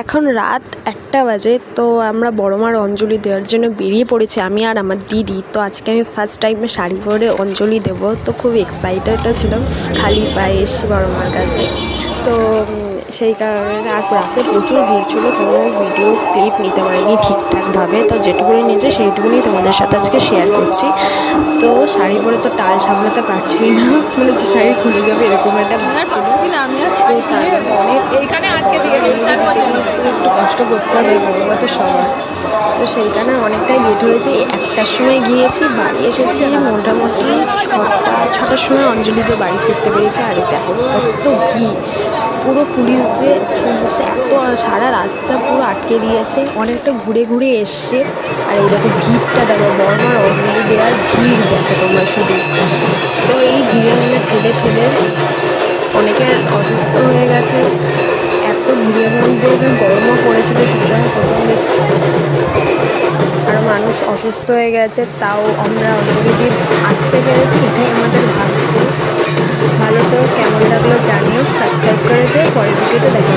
এখন রাত 1টা বাজে। তো আমরা বড়মার অঞ্জলি দেওয়ার জন্য বেরিয়ে পড়েছি, আমি আর আমার দিদি। তো আজকে আমি ফার্স্ট টাইমে শাড়ি পরে অঞ্জলি দেব, তো খুব এক্সাইটেডও ছিলাম খালি পায়ে এসেছি বড়মার কাছে। তো সেই কারণে আর রাস্তায় প্রচুর ভিড় ছিল, কোনো ভিডিও ক্লিপ নিতে পারিনি ঠিকঠাকভাবে। তো যেটুকুনি নিয়েছে সেইটুকুনি তোমাদের সাথে আজকে শেয়ার করছি। তো শাড়ি পরে তো টাল সামলাতে পারছি না, মানে শাড়ি খুলে যাবে এরকম একটা ভাবছিল। তো অনেক একটু কষ্ট করতে হবে, বড়রা তো সবার। তো সেইখানে অনেকটাই লেট হয়েছে, 1টার সময় গিয়েছি, বাড়ি এসেছি মোটামুটি 6টার সময় অঞ্জলি দিয়ে বাড়ি ফিরতে পেরেছি। আর দেখো কত ভিড়, পুরো পুলিশ এত সারা রাস্তা পুরো আটকে দিয়েছে, অনেকটা ঘুরে ঘুরে এসছে। আর এই দেখো ভিড়টা দেখো, বড়মার অঞ্জলি দেওয়ার ভিড় দেখো তোমরা শুধু। তো এই ভিড়ের মধ্যে ঠেলে ঠেলে অনেকে অসুস্থ হয়ে গেছে, এত ভিড়ের মধ্যে গরমও পড়েছিল সেসময় প্রচণ্ড, আর মানুষ অসুস্থ হয়ে গেছে, তাও আমরা অঞ্জলি দিয়ে আসতে পেরেছি, এটাই আমাদের ভাগ্য। ভালো। তো কেমন লাগলো জানিও, সাবস্ক্রাইব করে দিয়ে পরের ভিডিওতে দেখা।